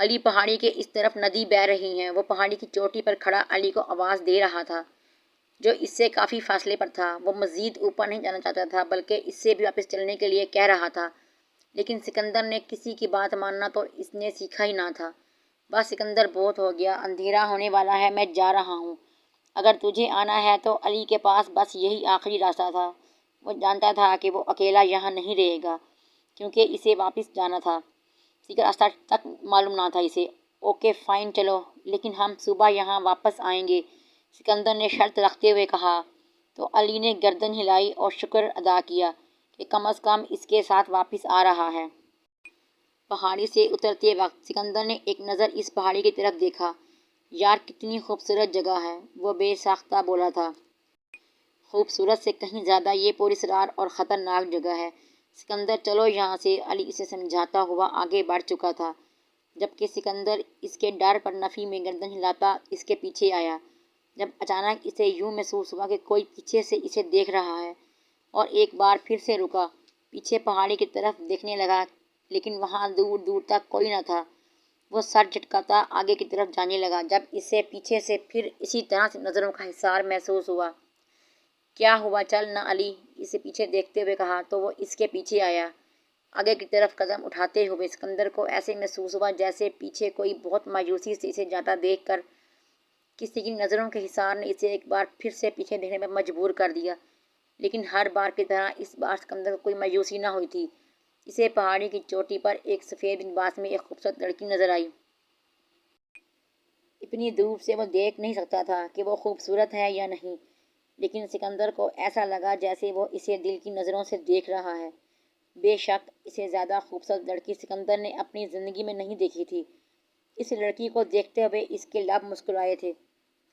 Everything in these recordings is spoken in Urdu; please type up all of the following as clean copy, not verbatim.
علی پہاڑی کے اس طرف ندی بہہ رہی ہے۔ وہ پہاڑی کی چوٹی پر کھڑا علی کو آواز دے رہا تھا، جو اس سے کافی فاصلے پر تھا۔ وہ مزید اوپر نہیں جانا چاہتا تھا، بلکہ اس سے بھی واپس چلنے کے لیے کہہ رہا تھا، لیکن سکندر نے کسی کی بات ماننا تو اس نے سیکھا ہی نہ تھا۔ بس سکندر، بہت ہو گیا، اندھیرا ہونے والا ہے، میں جا رہا ہوں۔ اگر تجھے آنا ہے تو علی کے پاس بس یہی آخری راستہ تھا۔ وہ جانتا تھا کہ وہ اکیلا یہاں نہیں رہے گا، کیونکہ اسے واپس جانا تھا۔ سیکھا راستہ تک معلوم نہ تھا اسے۔ اوکے فائن، چلو، لیکن ہم صبح یہاں واپس آئیں گے، سکندر نے شرط رکھتے ہوئے کہا۔ تو علی نے گردن ہلائی اور شکر ادا کیا کہ کم از کم اس کے ساتھ واپس آ رہا ہے۔ پہاڑی سے اترتے وقت سکندر نے ایک نظر اس پہاڑی کی طرف دیکھا۔ یار کتنی خوبصورت جگہ ہے، وہ بے ساختہ بولا تھا۔ خوبصورت سے کہیں زیادہ یہ پراسرار اور خطرناک جگہ ہے سکندر، چلو یہاں سے، علی اسے سمجھاتا ہوا آگے بڑھ چکا تھا، جبکہ سکندر اس کے ڈر پر نفی میں گردن ہلاتا اس کے پیچھے آیا، جب اچانک اسے یوں محسوس ہوا کہ کوئی پیچھے سے اسے دیکھ رہا ہے، اور ایک بار پھر سے رکا، پیچھے پہاڑی کی طرف دیکھنے لگا، لیکن وہاں دور دور تک کوئی نہ تھا۔ وہ سر جھٹکاتا آگے کی طرف جانے لگا، جب اسے پیچھے سے پھر اسی طرح سے نظروں کا حصار محسوس ہوا۔ کیا ہوا، چل نہ، علی اسے پیچھے دیکھتے ہوئے کہا، تو وہ اس کے پیچھے آیا، آگے کی طرف قدم اٹھاتے ہوئے۔ سکندر کو ایسے محسوس ہوا جیسے پیچھے کوئی بہت مایوسی سے اسے جاتا دیکھ کر کسی کی نظروں کے حصار نے اسے ایک بار پھر سے پیچھے دیکھنے پر مجبور کر دیا، لیکن ہر بار کی طرح اس بار سکندر کو کوئی مایوسی نہ ہوئی تھی۔ اسے پہاڑی کی چوٹی پر ایک سفید لباس میں ایک خوبصورت لڑکی نظر آئی۔ اتنی دور سے وہ دیکھ نہیں سکتا تھا کہ وہ خوبصورت ہے یا نہیں، لیکن سکندر کو ایسا لگا جیسے وہ اسے دل کی نظروں سے دیکھ رہا ہے۔ بے شک اسے زیادہ خوبصورت لڑکی سکندر نے اپنی زندگی میں نہیں دیکھی تھی۔ اس لڑکی کو دیکھتے ہوئے اس کے لب مسکرائے تھے۔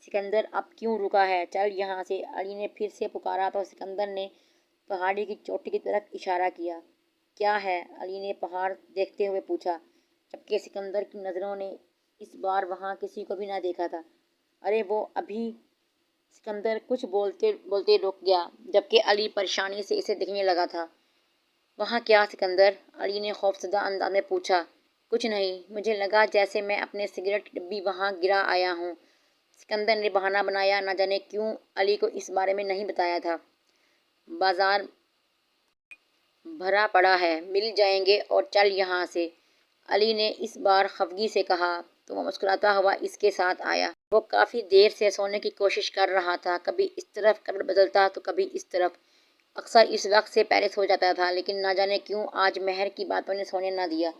سکندر اب کیوں رکا ہے، چل یہاں سے، علی نے پھر سے پکارا تو سکندر نے پہاڑی کی چوٹی کی طرف اشارہ کیا۔ کیا ہے، علی نے پہاڑ دیکھتے ہوئے پوچھا، جبکہ سکندر کی نظروں نے اس بار وہاں کسی کو بھی نہ دیکھا تھا۔ ارے وہ ابھی، سکندر کچھ بولتے بولتے رک گیا، جبکہ علی پریشانی سے اسے دیکھنے لگا تھا۔ وہاں کیا سکندر، علی نے خوفزدہ انداز میں پوچھا۔ کچھ نہیں، مجھے لگا جیسے میں اپنے سگریٹ کی ڈبی وہاں گرا آیا ہوں، سکندر نے بہانہ بنایا۔ نہ جانے کیوں علی کو اس بارے میں نہیں بتایا تھا۔ بازار بھرا پڑا ہے، مل جائیں گے، اور چل یہاں سے، علی نے اس بار خفگی سے کہا، تو وہ مسکراتا ہوا اس کے ساتھ آیا۔ وہ کافی دیر سے سونے کی کوشش کر رہا تھا، کبھی اس طرف کمر بدلتا تو کبھی اس طرف، اکثر اس وقت سے پہلے سو جاتا تھا، لیکن نہ جانے کیوں آج مہر کی باتوں نے سونے نہ دیا۔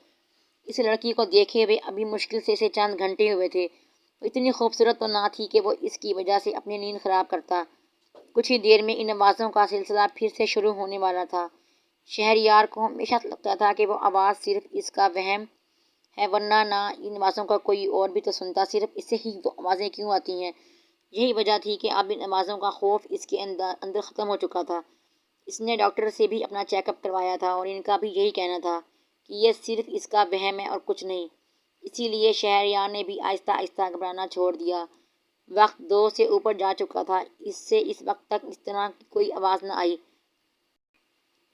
اس لڑکی کو دیکھے ہوئے ابھی مشکل سے اسے چند گھنٹے ہوئے تھے۔ وہ اتنی خوبصورت تو نہ تھی کہ وہ اس کی وجہ سے اپنی نیند خراب کرتا۔ کچھ ہی دیر میں ان آوازوں کا سلسلہ پھر سے شروع ہونے والا تھا۔ شہریار کو ہمیشہ لگتا تھا کہ وہ آواز صرف اس کا وہم ہے، ورنہ نہ ان آوازوں کا کوئی اور بھی تو سنتا، صرف اس سے ہی تو آوازیں کیوں آتی ہیں۔ یہی وجہ تھی کہ اب ان آوازوں کا خوف اس کے اندر ختم ہو چکا تھا۔ اس نے ڈاکٹر سے بھی اپنا چیک اپ کروایا تھا، اور ان کا بھی یہی کہنا تھا کہ یہ صرف اس کا وہم ہے اور کچھ نہیں۔ اسی لیے شہریار نے بھی آہستہ آہستہ گھبرانا چھوڑ دیا۔ وقت 2 سے اوپر جا چکا تھا، اس سے اس وقت تک اس طرح کی کوئی آواز نہ آئی۔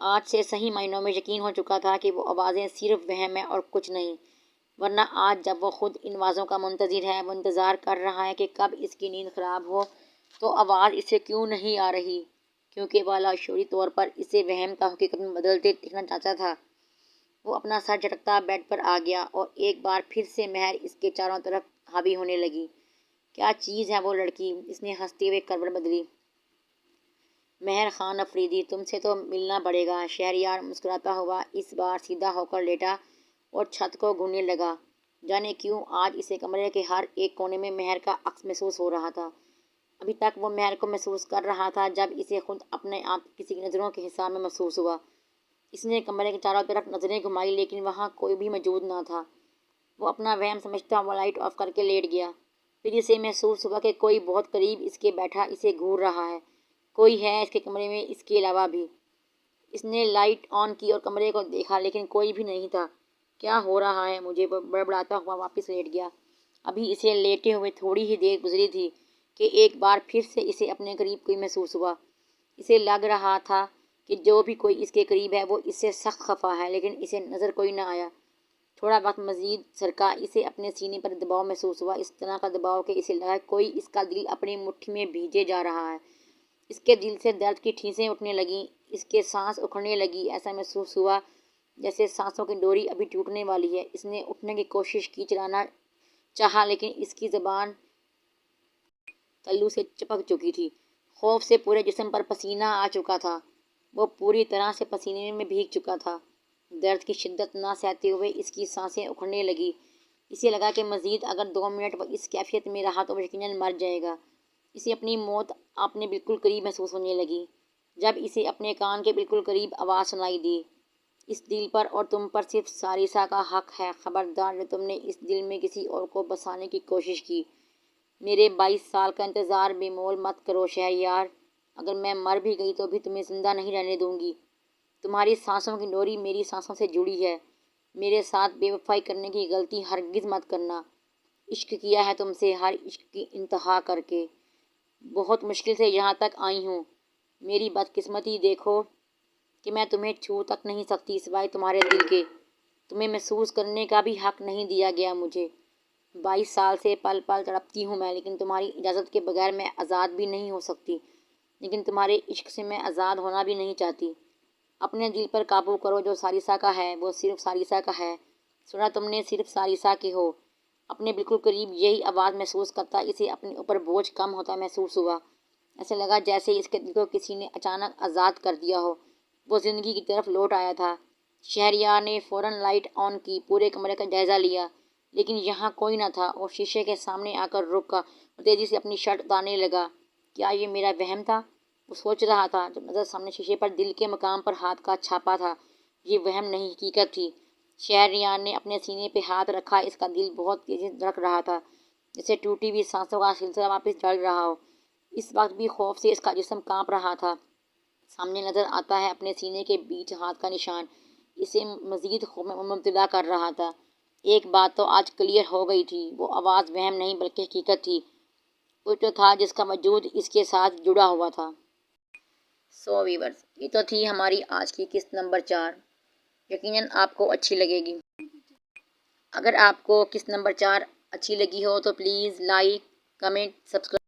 آج سے صحیح معنوں میں یقین ہو چکا تھا کہ وہ آوازیں صرف وہم ہیں اور کچھ نہیں، ورنہ آج جب وہ خود ان آوازوں کا منتظر ہے، وہ انتظار کر رہا ہے کہ کب اس کی نیند خراب ہو تو آواز اسے کیوں نہیں آ رہی، کیونکہ وہ لاشعوری طور پر اسے وہم کا حقیقت میں بدلتے دیکھنا چاہتا تھا۔ وہ اپنا سر جھٹکتا بیڈ پر آ گیا، اور ایک بار پھر سے مہر اس کے چاروں طرف حاوی ہونے لگی۔ کیا چیز ہے وہ لڑکی، اس نے ہنستے ہوئے کروٹ بدلی۔ مہر خان افریدی، تم سے تو ملنا پڑے گا۔ شہریار مسکراتا ہوا اس بار سیدھا ہو کر لیٹا اور چھت کو گھورنے لگا۔ جانے کیوں آج اسے کمرے کے ہر ایک کونے میں مہر کا عکس محسوس ہو رہا تھا۔ ابھی تک وہ مہر کو محسوس کر رہا تھا، جب اسے خود اپنے آپ کسی کی نظروں کے حصار میں محسوس ہوا۔ اس نے کمرے کے چاروں طرف نظریں گھمائی، لیکن وہاں کوئی بھی موجود نہ تھا۔ وہ اپنا وہم سمجھتا ہوا لائٹ آف کر کے لیٹ گیا۔ پھر اسے محسوس ہوا کہ کوئی بہت قریب اس کے بیٹھا اسے گھور رہا ہے، کوئی ہے اس کے کمرے میں اس کے علاوہ بھی۔ اس نے لائٹ آن کی اور کمرے کو دیکھا، لیکن کوئی بھی نہیں تھا۔ کیا ہو رہا ہے مجھے، وہ بڑبڑاتا ہوا واپس لیٹ گیا۔ ابھی اسے لیٹے ہوئے تھوڑی ہی دیر گزری تھی کہ ایک بار پھر سے اسے اپنے قریب کوئی محسوس ہوا۔ اسے لگ رہا تھا کہ جو بھی کوئی اس کے قریب ہے وہ اس سے سخت خفا ہے، لیکن اسے نظر کوئی نہ آیا۔ تھوڑا وقت مزید سرکا، اسے اپنے سینے پر دباؤ محسوس ہوا، اس طرح کا دباؤ کہ اسے لگا کوئی اس کا دل اپنی مٹھی میں بھیجے جا رہا ہے۔ اس کے دل سے درد کی ٹھیسیں اٹھنے لگیں، اس کے سانس اکھڑنے لگی، ایسا محسوس ہوا جیسے سانسوں کی ڈوری ابھی ٹوٹنے والی ہے۔ اس نے اٹھنے کی کوشش کی، چلانا چاہا، لیکن اس کی زبان تلو سے چپک چکی تھی۔ خوف سے پورے جسم پر پسینہ آ چکا تھا، وہ پوری طرح سے پسینے میں بھیگ چکا تھا۔ درد کی شدت نہ سہتے ہوئے اس کی سانسیں اکھڑنے لگی، اسے لگا کہ مزید اگر 2 منٹ وہ اس کیفیت میں رہا تو وہ یقیناً مر جائے گا۔ اسے اپنی موت اپنے بالکل قریب محسوس ہونے لگی، جب اسے اپنے کان کے بالکل قریب آواز سنائی دی، اس دل پر اور تم پر صرف ساریسا کا حق ہے، خبردار جو تم نے اس دل میں کسی اور کو بسانے کی کوشش کی۔ میرے 22 سال کا انتظار بے مول مت کرو شہریار، اگر میں مر بھی گئی تو بھی تمہیں زندہ نہیں رہنے دوں گی۔ تمہاری سانسوں کی ڈوری میری سانسوں سے جڑی ہے، میرے ساتھ بے وفائی کرنے کی غلطی ہرگز مت کرنا۔ عشق کیا ہے تم سے، ہر عشق کی انتہا کر کے، بہت مشکل سے یہاں تک آئی ہوں۔ میری بدقسمتی دیکھو کہ میں تمہیں چھو تک نہیں سکتی سوائے تمہارے دل کے، تمہیں محسوس کرنے کا بھی حق نہیں دیا گیا مجھے۔ 22 سال سے پل پل تڑپتی ہوں میں، لیکن تمہاری اجازت کے بغیر میں آزاد بھی نہیں ہو سکتی، لیکن تمہارے عشق سے میں آزاد ہونا بھی نہیں چاہتی۔ اپنے دل پر قابو کرو، جو ساریسا کا ہے وہ صرف ساریسا کا ہے، سنا تم نے، صرف ساریسا کے ہو۔ اپنے بالکل قریب یہی آواز محسوس کرتا اسے اپنے اوپر بوجھ کم ہوتا محسوس ہوا، ایسے لگا جیسے اس کے دل کو کسی نے اچانک آزاد کر دیا ہو، وہ زندگی کی طرف لوٹ آیا تھا۔ شہریار نے فوراً لائٹ آن کی، پورے کمرے کا جائزہ لیا، لیکن یہاں کوئی نہ تھا۔ وہ شیشے کے سامنے آ کر رکا اور تیزی سے اپنی شرٹ اتارنے لگا۔ کیا یہ میرا وہم تھا؟ وہ سوچ رہا تھا، جب نظر سامنے شیشے پر دل کے مقام پر ہاتھ کا چھاپا تھا۔ یہ وہم نہیں، حقیقت تھی۔ شہریار نے اپنے سینے پہ ہاتھ رکھا، اس کا دل بہت تیزی سے دھڑک رہا تھا، جیسے ٹوٹی ہوئی سانسوں کا سلسلہ واپس چل رہا ہو۔ اس وقت بھی خوف سے اس کا جسم کانپ رہا تھا۔ سامنے نظر آتا ہے اپنے سینے کے بیچ ہاتھ کا نشان، اسے مزید خوف میں مبتلا کر رہا تھا۔ ایک بات تو آج کلیئر ہو گئی تھی، وہ آواز وہم نہیں بلکہ حقیقت تھی، کچھ تو تھا جس کا وجود اس کے ساتھ جڑا ہوا تھا۔ سو ویورز، یہ تو تھی ہماری آج کی قسط نمبر 4، یقیناً آپ کو اچھی لگے گی۔ اگر آپ کو قسط نمبر 4 اچھی لگی ہو تو پلیز لائک، کمنٹ، سبسکرائب